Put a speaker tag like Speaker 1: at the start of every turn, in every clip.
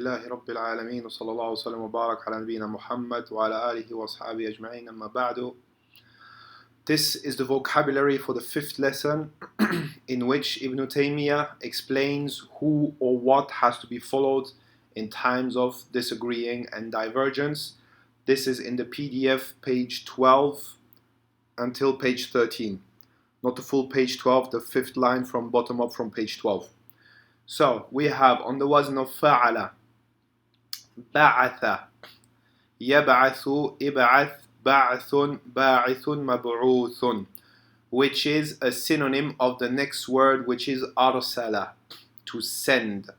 Speaker 1: لله رب العالمين وصلى الله وسلم وبارك على نبينا Muhammad وعلى آله وأصحابه أجمعين أما بعد. This is the vocabulary for the fifth lesson in which Ibn Taymiyyah explains who or what has to be followed in times of disagreeing and divergence. This is in the PDF page 12 until page 13. Not the full page 12, the fifth line from bottom up from page 12. So we have on the wazn of fa'ala, ba'atha, yab'athu, ib'ath, ba'athun, ba'ithun, mab'uthun, which is a synonym of the next word, which is arsala, to send.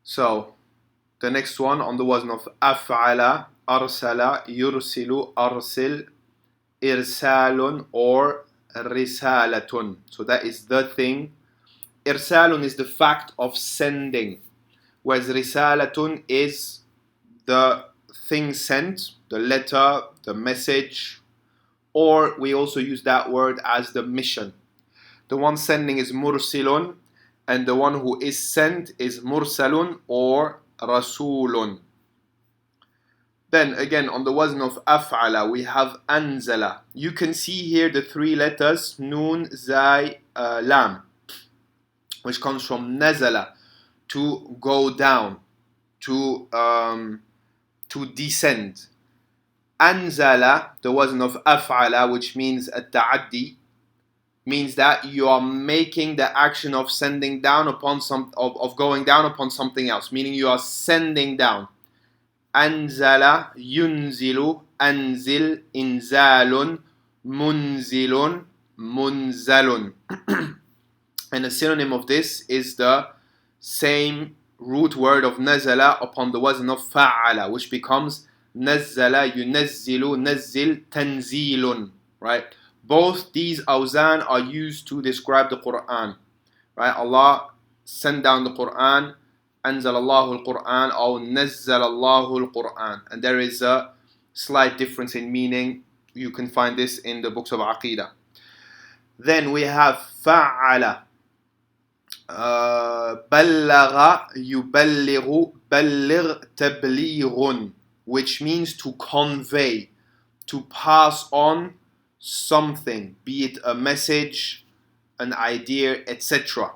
Speaker 1: So the next one on the wazn of af'ala, arsala, yursilu, arsil, irsalun, or risalatun. So that is the thing. Irsalun is the fact of sending, whereas risalatun is the thing sent, the letter, the message, or we also use that word as the mission. The one sending is mursilun, and the one who is sent is mursalun or rasulun. Then again on the wazn of af'ala we have anzala. You can see here the three letters nun, zai, lam, which comes from nazala, to go down, to descend. Anzala, the wazn of af'ala, which means at-ta'addi, means that you are making the action of sending down upon of going down upon something else, meaning you are sending down. Anzala, yunzilu, anzil, inzalun, munzilun, munzalun. And a synonym of this is the same root word of nazala upon the wazn of fa'ala, which becomes nazzala, yunazzilu, nazzil, tanzilun. Right? Both these awzan are used to describe the Quran. Right? Allah sent down the Quran. أنزل الله القرآن أو نزل الله القرآن, and there is a slight difference in meaning. You can find this in the books of Aqidah. Then we have فعل, بلغ يبلغ, بلغ تبليغ, which means to convey, to pass on something, be it a message, an idea, etc.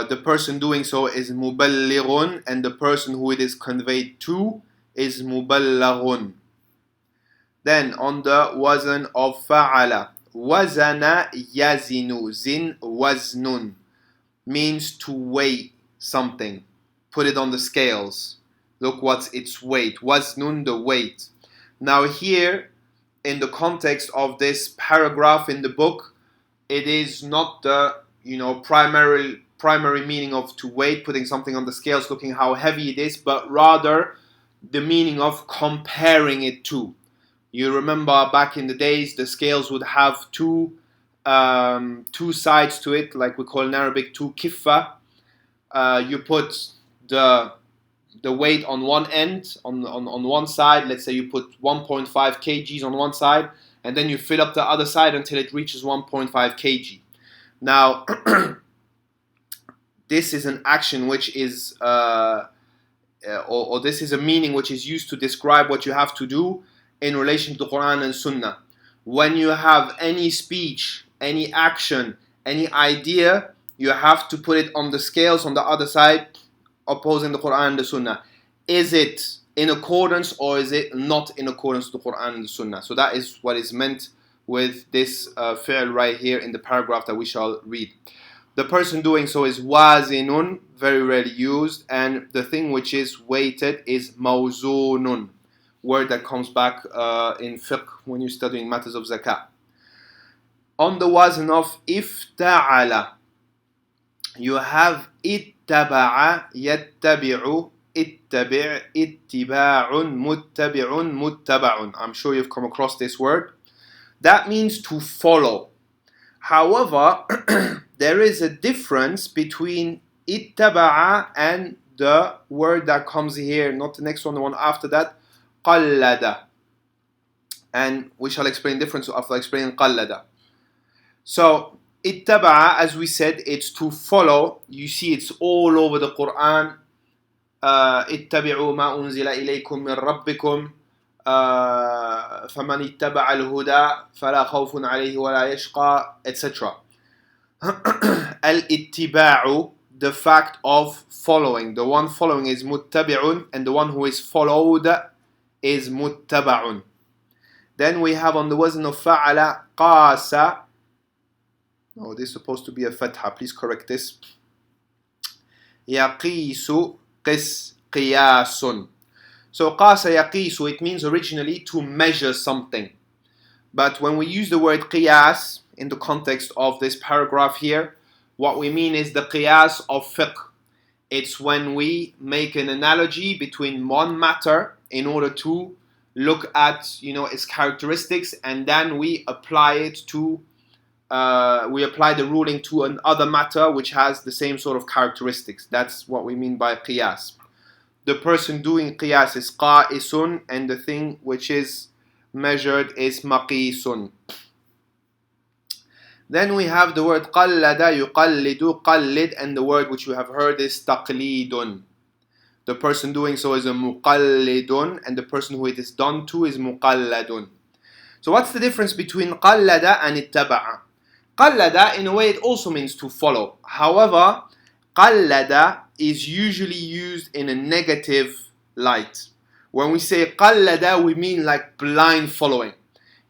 Speaker 1: The person doing so is muballighun, and the person who it is conveyed to is muballaghun. Then on the wazn of fa'ala, wazana yazinu, zin waznun, means to weigh something, put it on the scales. Look what's its weight. Waznun, the weight. Now here, in the context of this paragraph in the book, it is not the primary meaning of to weight, putting something on the scales, looking how heavy it is, but rather the meaning of comparing it to. You remember back in the days, the scales would have two sides to it, like we call in Arabic two kiffa. You put the weight on one end, on one side. Let's say you put 1.5 kgs on one side, and then you fill up the other side until it reaches 1.5 kg. Now, this is an action which is, or this is a meaning which is used to describe what you have to do in relation to the Quran and Sunnah. When you have any speech, any action, any idea, you have to put it on the scales on the other side, opposing the Quran and the Sunnah. Is it in accordance or is it not in accordance with the Quran and the Sunnah? So that is what is meant with this fi'l right here in the paragraph that we shall read. The person doing so is wazinun, very rarely used, and the thing which is weighted is mawzunun, word that comes back in fiqh when you're studying matters of zakah. On the wazn of ifta'ala, you have ittaba'a, yattabi'u, ittabi', ittiba'un, muttabi'un, muttaba'un. I'm sure you've come across this word. That means to follow. However, there is a difference between ittaba'a and the word that comes here, not the next one, the one after that, qallada. And we shall explain difference after explaining qallada. So Ittaba'a, as we said, it's to follow. You see it's all over the Quran. اتبعوا ما أنزل إليكم من ربكم فمن اتبع الهدى فلا خوف عليه ولا يشقى, etc. Al-ittiba'u, the fact of following. The one following is muttabi'un, and the one who is followed is muttaba'un. Then we have on the wazn of fa'ala qasa. No, this is supposed to be a fatha. Please correct this. Yaqisu qiyasun. So qasa yaqisu, it means originally to measure something. But when we use the word qiyas in the context of this paragraph here, what we mean is the qiyas of fiqh. It's when we make an analogy between one matter in order to look at, its characteristics, and then we apply it to we apply the ruling to another matter which has the same sort of characteristics. That's what we mean by qiyas. The person doing qiyas is qa'isun, and the thing which is measured is maqisun. Then we have the word qallada, yuqallidu, qallid, and the word which we have heard is taqlidun. The person doing so is a muqallidun, and the person who it is done to is muqalladun. So what's the difference between qallada and ittaba'a? Qallada, in a way, it also means to follow. However, qallada is usually used in a negative light. When we say qallada, we mean like blind following.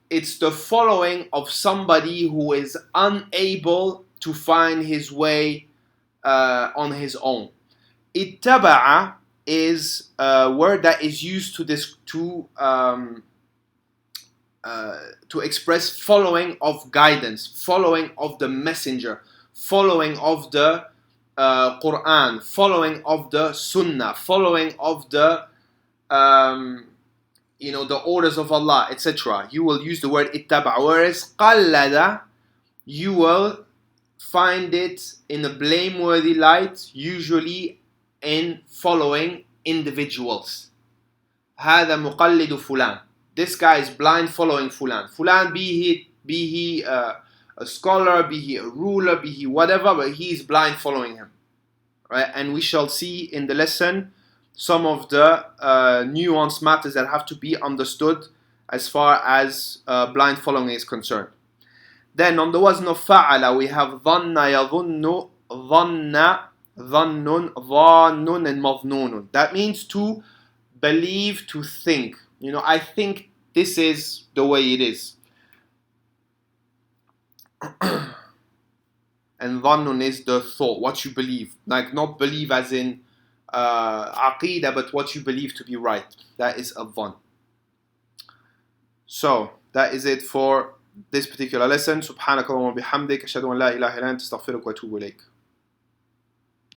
Speaker 1: It's the following of somebody who is unable to find his way on his own. Ittaba'a is a word that is used to express following of guidance, following of the messenger, following of the Quran, following of the Sunnah, following of the the orders of Allah, etc. You will use the word ittaba'. Whereas qallada, you will find it in a blameworthy light, usually in following individuals. هذا مقلد فلان. This guy is blind following fulan. Fulan, be he a scholar, be he a ruler, be he whatever, but he is blind following him. Right? And we shall see in the lesson some of the nuanced matters that have to be understood as far as blind following is concerned. Then on the wazn of fa'ala, we have dhanna, yadhunnu, dhanna, dhannun, dhannun, and madhnunun. That means to believe, to think. I think this is the way it is. And dhannun is the thought, what you believe. Like not believe as in aqidah, but what you believe to be right. That is a dhann. So, that is it for this particular lesson. Subhanakallahumma bihamdik, ashhadu an la ilaha illa anta, astaghfiruka wa atubu ilayk.